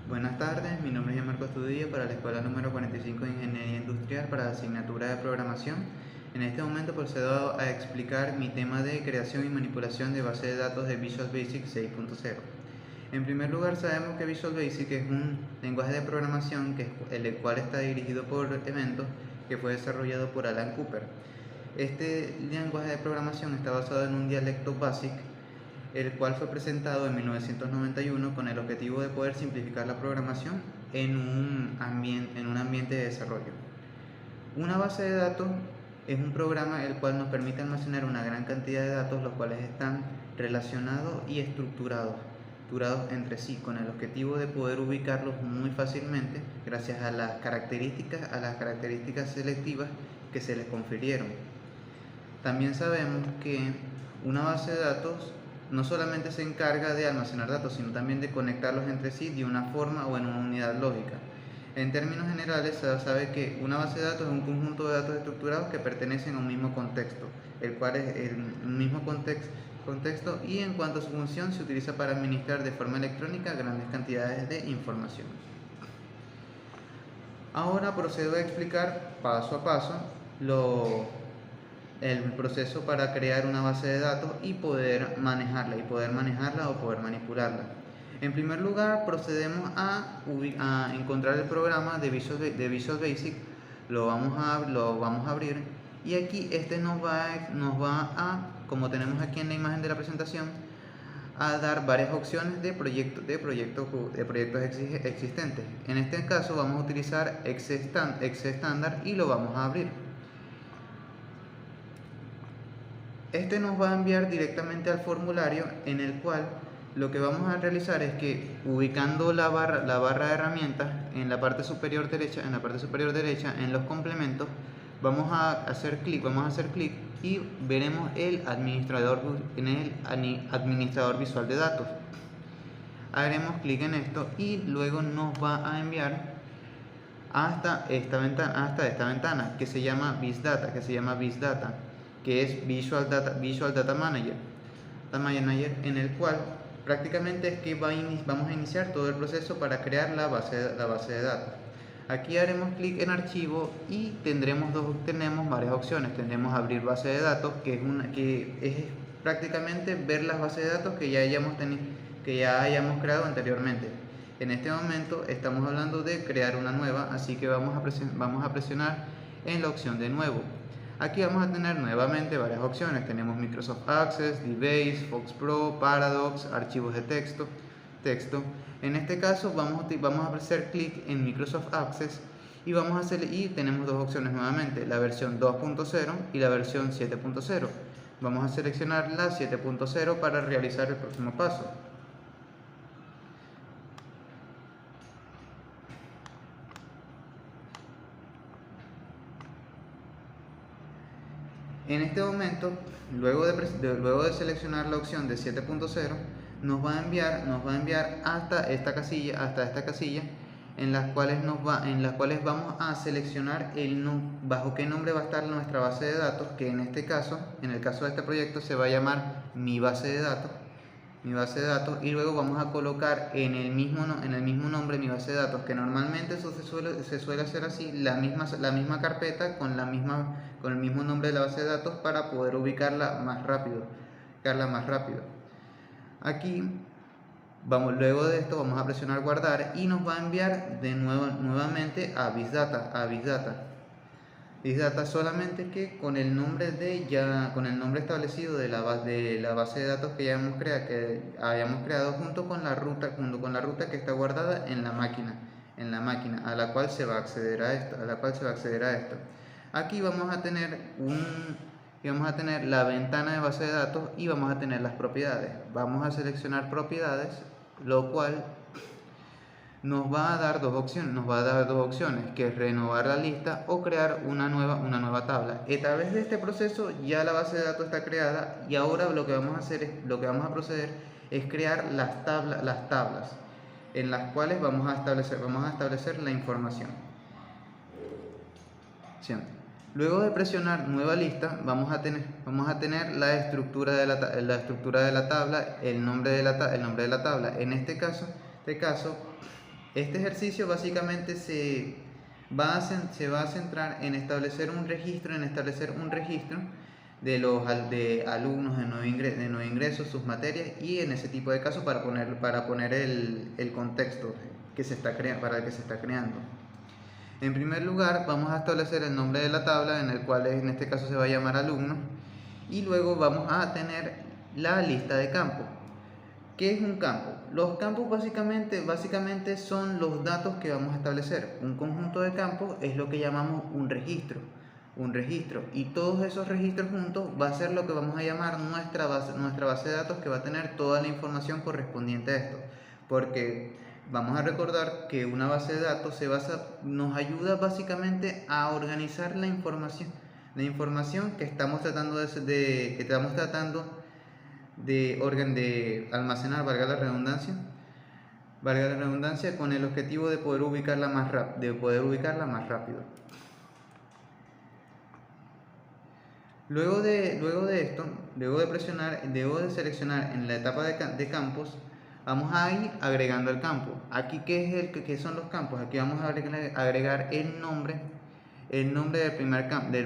Buenas tardes, mi nombre es Marco Estudillo para la Escuela número 45 de Ingeniería Industrial para la asignatura de Programación. En este momento procedo a explicar mi tema de creación y manipulación de base de datos de Visual Basic 6.0. En primer lugar, sabemos que Visual Basic es un lenguaje de programación el cual está dirigido por eventos que fue desarrollado por Alan Cooper. Este lenguaje de programación está basado en un dialecto BASIC, el cual fue presentado en 1991 con el objetivo de poder simplificar la programación en un ambiente de desarrollo. Una base de datos es un programa el cual nos permite almacenar una gran cantidad de datos, los cuales están relacionados y estructurados entre sí, con el objetivo de poder ubicarlos muy fácilmente gracias a las características selectivas que se les confirieron. También sabemos que una base de datos no solamente se encarga de almacenar datos, sino también de conectarlos entre sí de una forma o en una unidad lógica. En términos generales, se sabe que una base de datos es un conjunto de datos estructurados que pertenecen a un mismo contexto, el cual es el mismo contexto, y en cuanto a su función se utiliza para administrar de forma electrónica grandes cantidades de información. Ahora procedo a explicar paso a paso el proceso para crear una base de datos y poder manejarla o poder manipularla. En primer lugar, procedemos a encontrar el programa de Visual Basic, lo vamos a abrir, y aquí nos va a, como tenemos aquí en la imagen de la presentación, a dar varias opciones de proyectos existentes. En este caso vamos a utilizar Exe estándar y lo vamos a abrir. Este nos va a enviar directamente al formulario, en el cual lo que vamos a realizar es que, ubicando la barra de herramientas en la parte superior derecha, en los complementos, vamos a hacer clic y veremos el administrador visual de datos. Haremos clic en esto y luego nos va a enviar hasta esta ventana que se llama BizData, que es Visual Data Manager, en el cual prácticamente es que vamos a iniciar todo el proceso para crear la base de datos. Aquí haremos clic en archivo y tenemos varias opciones. Tendremos abrir base de datos, que es prácticamente ver las bases de datos que ya hayamos creado anteriormente. En este momento estamos hablando de crear una nueva, así que vamos a presionar en la opción de nuevo. Aquí vamos a tener nuevamente varias opciones. Tenemos Microsoft Access, DBase, Fox Pro, Paradox, archivos de texto. En este caso vamos a hacer clic en Microsoft Access y tenemos dos opciones nuevamente, la versión 2.0 y la versión 7.0. Vamos a seleccionar la 7.0 para realizar el próximo paso. En este momento, luego de seleccionar la opción de 7.0, nos va a enviar hasta esta casilla, en las cuales vamos a seleccionar bajo qué nombre va a estar nuestra base de datos, que en el caso de este proyecto se va a llamar mi base de datos, y luego vamos a colocar en el mismo nombre mi base de datos, que normalmente eso se suele hacer así, la misma carpeta con el mismo nombre de la base de datos, para poder ubicarla más rápido. Aquí luego de esto vamos a presionar guardar y nos va a enviar nuevamente a BizData. BizData, solamente que con el nombre establecido de la base de datos que hayamos creado, junto con la ruta que está guardada en la máquina a la cual se va a acceder a esto. Aquí vamos a tener la ventana de base de datos y vamos a tener las propiedades. Vamos a seleccionar propiedades, lo cual nos va a dar dos opciones, que es renovar la lista o crear una nueva tabla. A través de este proceso ya la base de datos está creada, y ahora lo que vamos a proceder es crear las tablas en las cuales vamos a establecer la información. Luego de presionar nueva lista, vamos a tener la estructura de la tabla, el nombre de la tabla. En este caso Este ejercicio básicamente se va a centrar en establecer un registro, de alumnos de nuevo ingreso, sus materias, y en ese tipo de casos para poner el contexto para el que se está creando. En primer lugar, vamos a establecer el nombre de la tabla, en el cual en este caso se va a llamar alumnos, y luego vamos a tener la lista de campos. ¿Qué es un campo? Los campos básicamente son los datos que vamos a establecer. Un conjunto de campos es lo que llamamos un registro. Y todos esos registros juntos va a ser lo que vamos a llamar nuestra base de datos, que va a tener toda la información correspondiente a esto. Porque vamos a recordar que una base de datos nos ayuda básicamente a organizar la información que estamos tratando de almacenar, valga la redundancia, con el objetivo de poder ubicarla más rápido. Luego de seleccionar en la etapa de campos, vamos a ir agregando el campo. Aquí, ¿qué son los campos? Aquí vamos a agregar el nombre del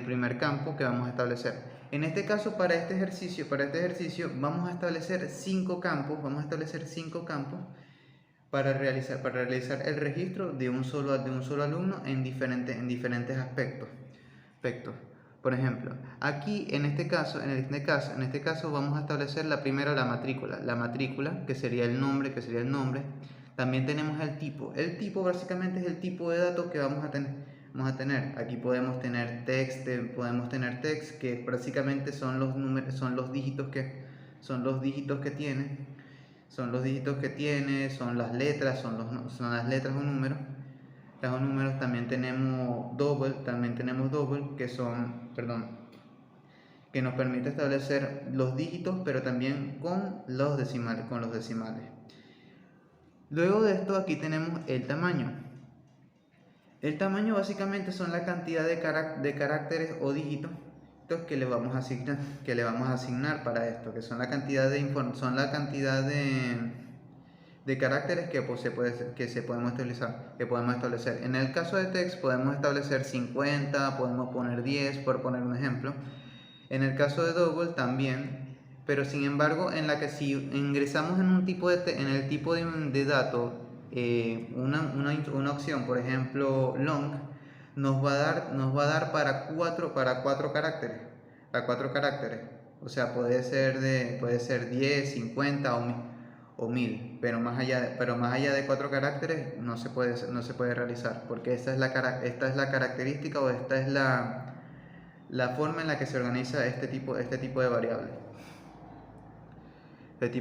primer campo que vamos a establecer. En este caso, para este ejercicio vamos a establecer 5 campos. Para realizar el registro de un solo alumno en diferentes aspectos. Por ejemplo, aquí en este caso vamos a establecer la matrícula, que sería el nombre. También tenemos el tipo. El tipo básicamente es el tipo de datos que vamos a tener. Aquí podemos tener text, que básicamente son los números, son los dígitos que tiene, son las letras, son las letras o números. Los números también tenemos double, que nos permite establecer los dígitos, pero también con los decimales. Luego de esto, aquí tenemos el tamaño. El tamaño básicamente son la cantidad de caracteres o dígitos que le vamos a asignar para esto, que son la cantidad de caracteres que podemos establecer. En el caso de text podemos establecer 50, podemos poner 10, por poner un ejemplo. En el caso de double también, pero sin embargo, si ingresamos en el tipo de dato una opción, por ejemplo long, nos va a dar para 4 caracteres. O sea, puede ser 10, 50 o 1000, pero más allá de 4 caracteres no se puede realizar, porque esta es la característica, o esta es la forma en la que se organiza este tipo de variable. Aquí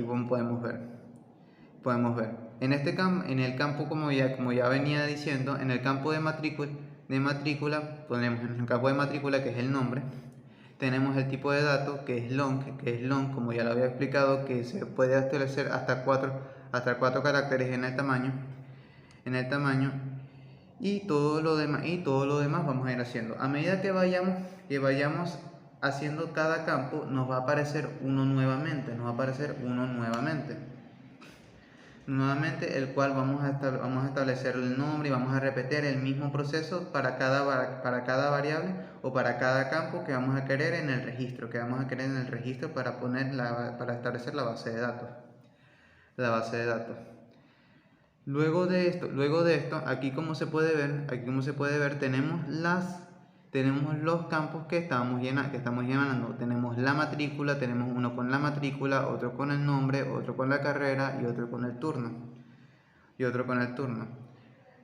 podemos ver. En el campo, como ya venía diciendo, en el campo de matrícula, ponemos en el campo de matrícula, que es el nombre, tenemos el tipo de datos, que es long, como ya lo había explicado, que se puede establecer hasta 4 caracteres en el tamaño, y todo lo demás vamos a ir haciendo. A medida que vayamos haciendo cada campo, nos va a aparecer uno nuevamente, el cual vamos a establecer el nombre, y vamos a repetir el mismo proceso para cada variable o para cada campo que vamos a querer en el registro, para establecer la base de datos. Luego de esto, aquí como se puede ver, tenemos los campos que estamos llenando. Tenemos la matrícula, tenemos uno con la matrícula, otro con el nombre, otro con la carrera y otro con el turno.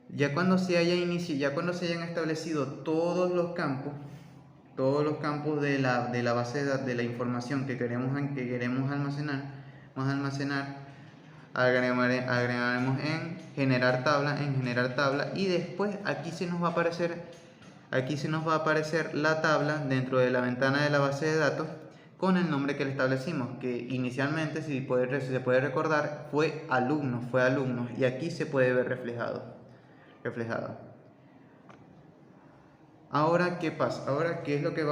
Ya cuando se hayan establecido todos los campos de la base de datos, de la información que queremos almacenar, agregaremos en generar tabla, y después aquí se nos va a aparecer la tabla dentro de la ventana de la base de datos con el nombre que le establecimos, que inicialmente, si se puede recordar, fue alumnos, y aquí se puede ver reflejado. Ahora, ¿qué pasa? ¿Qué es lo que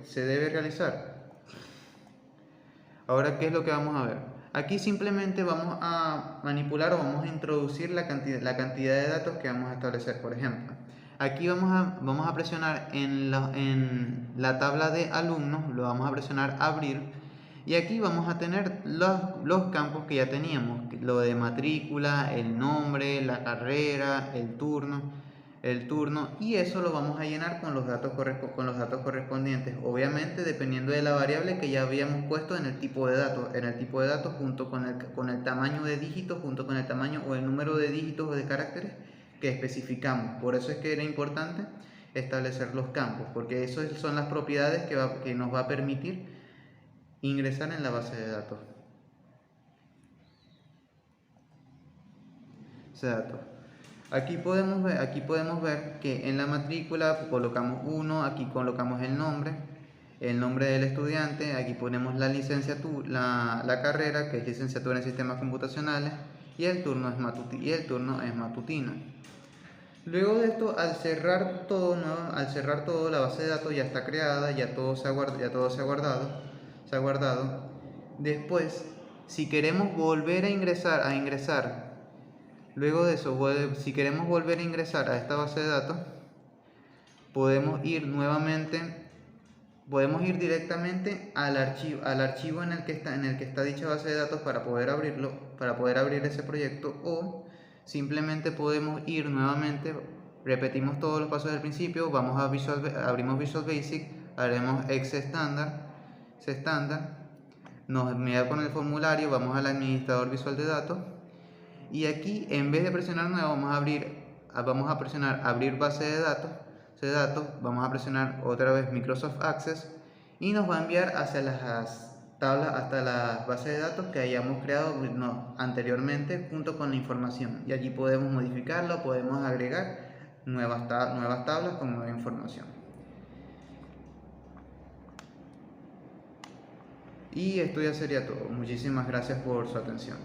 se debe realizar? Ahora, ¿qué es lo que vamos a ver? Aquí simplemente vamos a manipular o vamos a introducir la cantidad de datos que vamos a establecer. Por ejemplo, aquí vamos a presionar en la tabla de alumnos, lo vamos a presionar abrir, y aquí vamos a tener los campos que ya teníamos, lo de matrícula, el nombre, la carrera, el turno, y eso lo vamos a llenar con los datos correspondientes, obviamente dependiendo de la variable que ya habíamos puesto en el tipo de datos, junto con el tamaño de dígitos, junto con el tamaño o el número de dígitos o de caracteres que especificamos. Por eso es que era importante establecer los campos, porque esas son las propiedades que nos va a permitir ingresar en la base de datos. Aquí podemos ver que en la matrícula colocamos 1, aquí colocamos el nombre del estudiante, aquí ponemos la licenciatura, la carrera, que es licenciatura en sistemas computacionales, y el turno es matutino. Luego de esto, al cerrar todo, la base de datos ya está creada, ya todo se ha guardado. Después, si queremos volver a ingresar, luego de eso, si queremos volver a ingresar a esta base de datos, podemos ir directamente al archivo en el que está dicha base de datos para poder abrir ese proyecto, o simplemente podemos ir nuevamente, repetimos todos los pasos del principio, abrimos Visual Basic, haremos Exe estándar, nos mira con el formulario, vamos al administrador visual de datos, y aquí en vez de presionar nuevo vamos a presionar abrir base de datos, vamos a presionar otra vez Microsoft Access, y nos va a enviar hacia las tablas, hasta las bases de datos que hayamos creado anteriormente junto con la información, y allí podemos modificarlo, podemos agregar nuevas tablas con nueva información. Y esto ya sería todo. Muchísimas gracias por su atención.